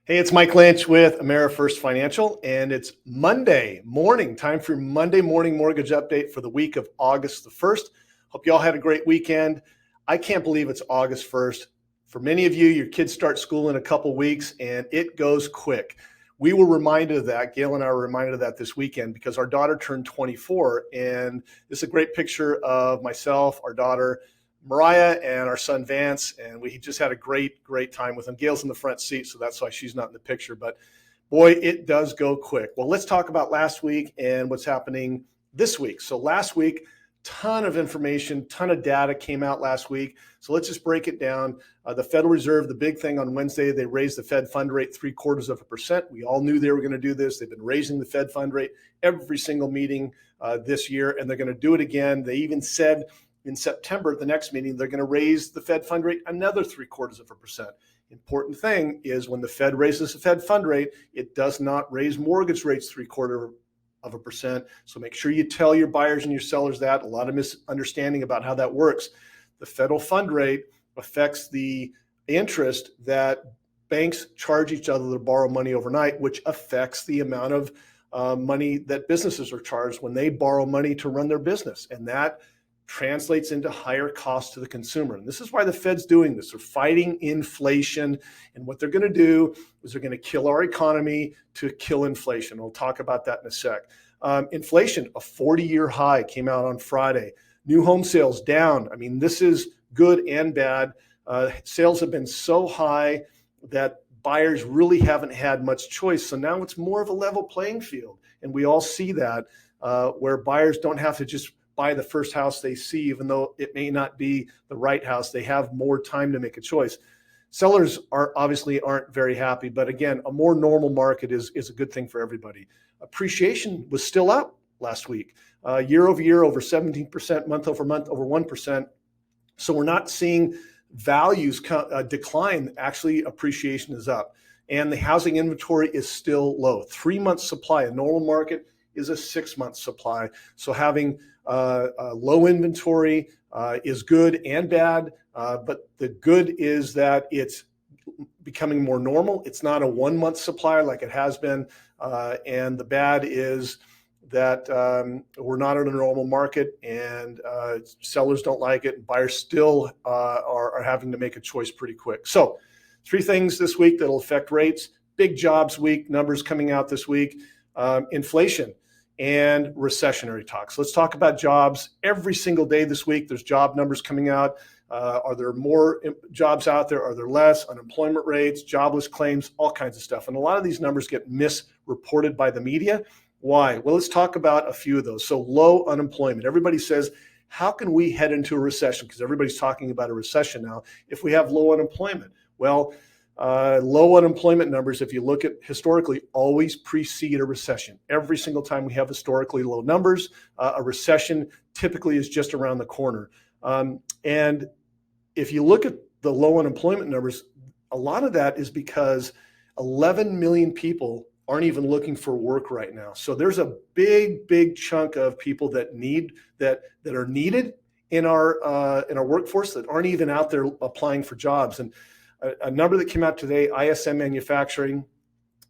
Hey, it's Mike Lynch with AmeriFirst Financial, and it's Monday morning, time for Monday morning mortgage update for the week of August the 1st. Hope you all had a great weekend. I can't believe it's August 1st. For many of you, your kids start school in a couple weeks, and it goes quick. We were reminded of that. Gail and I were reminded of that this weekend because our daughter turned 24, and this is a great picture of myself, our daughter, Mariah, and our son Vance, and we just had a great time with them. Gail's in the front seat, so that's why she's not in the picture, but boy, it does go quick. Well, let's talk about last week and what's happening this week. So last week, ton of information, ton of data came out last week. So let's just break it down. The Federal Reserve, the big thing on Wednesday, they raised the Fed fund rate 0.75%. We all knew they were going to do this. They've been raising the Fed fund rate every single meeting this year, and they're going to do it again. They even said in September, at the next meeting, they're going to raise the Fed fund rate another 0.75%. Important thing is when the Fed raises the Fed fund rate, it does not raise mortgage rates 0.75%. So make sure you tell your buyers and your sellers that. A lot of misunderstanding about how that works. The federal fund rate affects the interest that banks charge each other to borrow money overnight, which affects the amount of money that businesses are charged when they borrow money to run their business. And that translates into higher costs to the consumer. And this is why the Fed's doing this. They're fighting inflation. And what they're going to do is they're going to kill our economy to kill inflation. We'll talk about that in a sec. Inflation, a 40-year high, came out on Friday. New home sales down. I mean, this is good and bad. Sales have been so high that buyers really haven't had much choice. So now it's more of a level playing field. And we all see that where buyers don't have to just buy the first house they see, even though it may not be the right house. They have more time to make a choice. Sellers obviously aren't very happy, but again, a more normal market is a good thing for everybody. Appreciation was still up last week, year over year, over 17%, month over month, over 1%. So we're not seeing values decline. Actually, appreciation is up. And the housing inventory is still low. 3 months supply. A normal market is a 6-month supply. So having low inventory is good and bad, but the good is that it's becoming more normal. It's not a 1-month supply like it has been, and the bad is that we're not in a normal market, and sellers don't like it. Buyers still are having to make a choice pretty quick. So 3 things this week that'll affect rates. Big jobs week, numbers coming out this week, inflation, and recessionary talks. Let's talk about jobs. Every single day this week, there's job numbers coming out. Are there more jobs out there? Are there less? Unemployment rates, jobless claims, all kinds of stuff. And a lot of these numbers get misreported by the media. Why? Well, let's talk about a few of those. So low unemployment. Everybody says, how can we head into a recession? Because everybody's talking about a recession now if we have low unemployment. Well, low unemployment numbers, if you look at historically, always precede a recession. Every single time we have historically low numbers, a recession typically is just around the corner. And if you look at the low unemployment numbers, a lot of that is because 11 million people aren't even looking for work right now. So there's a big chunk of people that are needed in our workforce that aren't even out there applying for jobs. And a number that came out today, ISM manufacturing,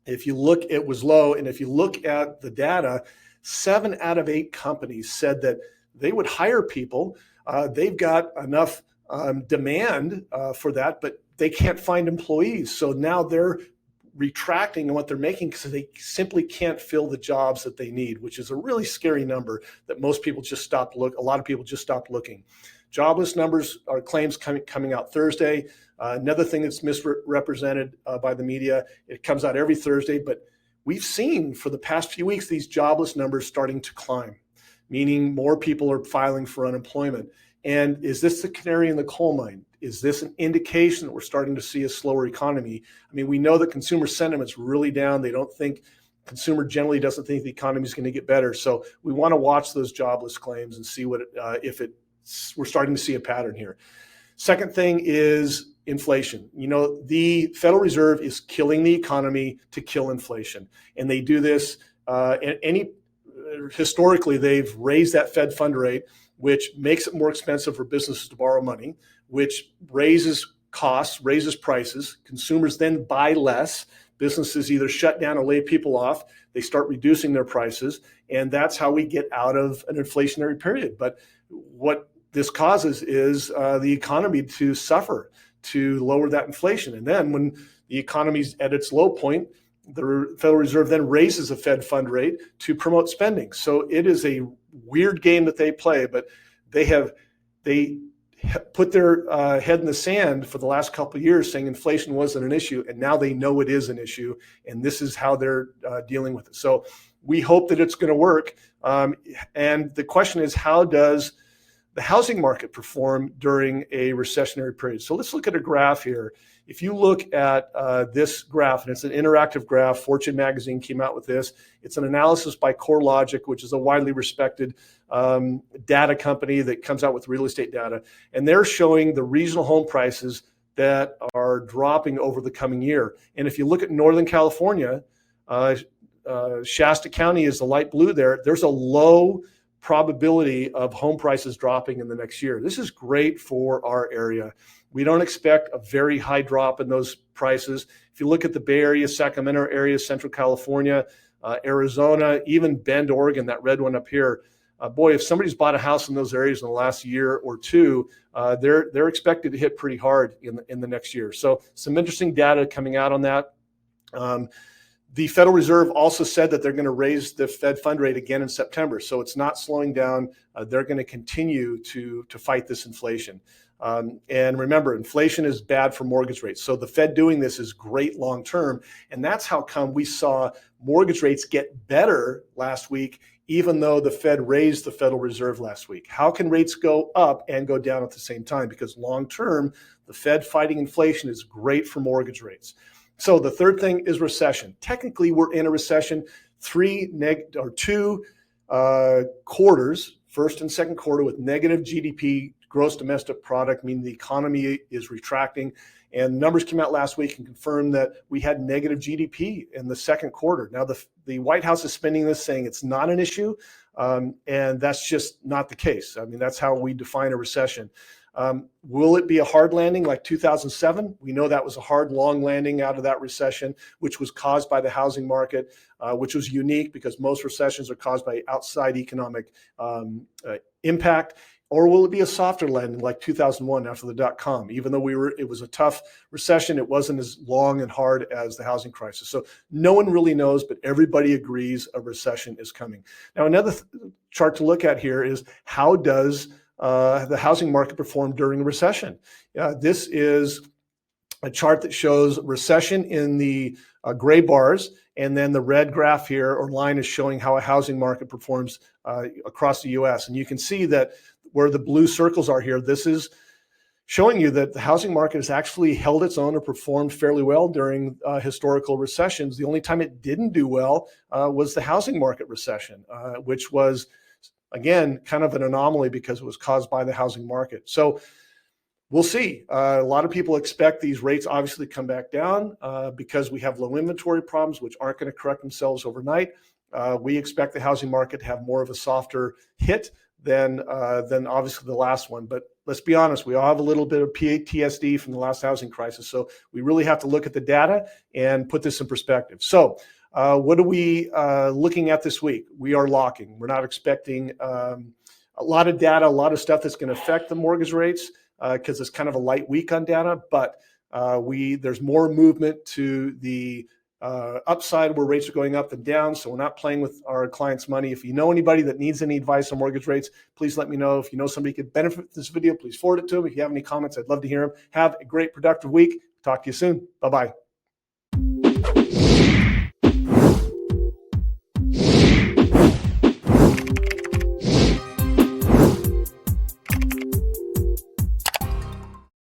if you look, it was low. And if you look at the data, 7 out of 8 companies said that they would hire people. They've got enough demand for that, but they can't find employees. So now they're retracting on what they're making because they simply can't fill the jobs that they need, which is a really scary number that most people just stopped a lot of people just stopped looking. Jobless numbers are claims coming out Thursday. Another thing that's misrepresented by the media, it comes out every Thursday, but we've seen for the past few weeks these jobless numbers starting to climb, meaning more people are filing for unemployment. And is this the canary in the coal mine? Is this an indication that we're starting to see a slower economy? I mean, we know that consumer sentiment's really down. Consumer generally doesn't think the economy is going to get better. So we want to watch those jobless claims and see we're starting to see a pattern here. Second thing is inflation. You know, the Federal Reserve is killing the economy to kill inflation. And they do this, historically, they've raised that Fed fund rate, which makes it more expensive for businesses to borrow money, which raises costs, raises prices. Consumers then buy less Businesses either shut down or lay people off. They start reducing their prices, and that's how we get out of an inflationary period. But what this causes is the economy to suffer, to lower that inflation. And then when the economy's at its low point, the Federal Reserve then raises the Fed fund rate to promote spending. So it is a weird game that they play, but they put their head in the sand for the last couple of years saying inflation wasn't an issue, and now they know it is an issue, and this is how they're dealing with it. So we hope that it's going to work. And the question is, how does the housing market perform during a recessionary period? So let's look at a graph here. If you look at this graph, and it's an interactive graph, Fortune magazine came out with this. It's an analysis by CoreLogic, which is a widely respected data company that comes out with real estate data. And they're showing the regional home prices that are dropping over the coming year. And if you look at Northern California, Shasta County is the light blue there. There's a low probability of home prices dropping in the next year. This is great for our area. We don't expect a very high drop in those prices. If you look at the Bay Area, Sacramento area, Central California, Arizona, even Bend, Oregon, that red one up here, boy, if somebody's bought a house in those areas in the last year or two, they're expected to hit pretty hard in the next year. So some interesting data coming out on that. The Federal Reserve also said that they're going to raise the Fed fund rate again in September. So it's not slowing down. They're going to continue to fight this inflation. And remember, inflation is bad for mortgage rates. So the Fed doing this is great long term. And that's how come we saw mortgage rates get better last week, even though the Fed raised the Federal Reserve last week. How can rates go up and go down at the same time? Because long term, the Fed fighting inflation is great for mortgage rates. So the third thing is recession. Technically, we're in a recession. Two quarters, first and second quarter, with negative GDP, gross domestic product, meaning the economy is retracting. And numbers came out last week and confirmed that we had negative GDP in the second quarter. Now, the White House is spinning this, saying it's not an issue, and that's just not the case. I mean, that's how we define a recession. Will it be a hard landing like 2007? We know that was a hard, long landing out of that recession, which was caused by the housing market, which was unique because most recessions are caused by outside economic impact. Or will it be a softer landing like 2001 after the dot-com? Even though it was a tough recession, it wasn't as long and hard as the housing crisis. So no one really knows, but everybody agrees a recession is coming. Now, another chart to look at here is how does the housing market perform during a recession? This is a chart that shows recession in the gray bars, and then the red graph here or line is showing how a housing market performs across the U.S. And you can see that where the blue circles are here, this is showing you that the housing market has actually held its own or performed fairly well during historical recessions. The only time it didn't do well was the housing market recession, which was, again, kind of an anomaly because it was caused by the housing market. So we'll see. A lot of people expect these rates obviously to come back down because we have low inventory problems, which aren't going to correct themselves overnight. We expect the housing market to have more of a softer hit than obviously the last one. But let's be honest, we all have a little bit of PTSD from the last housing crisis. So we really have to look at the data and put this in perspective. So what are we looking at this week? We are locking. We're not expecting a lot of data, a lot of stuff that's going to affect the mortgage rates because it's kind of a light week on data. But there's more movement to the upside where rates are going up and down. So we're not playing with our clients' money. If you know anybody that needs any advice on mortgage rates, please let me know. If you know somebody could benefit from this video, please forward it to them. If you have any comments, I'd love to hear them. Have a great productive week. Talk to you soon. Bye-bye.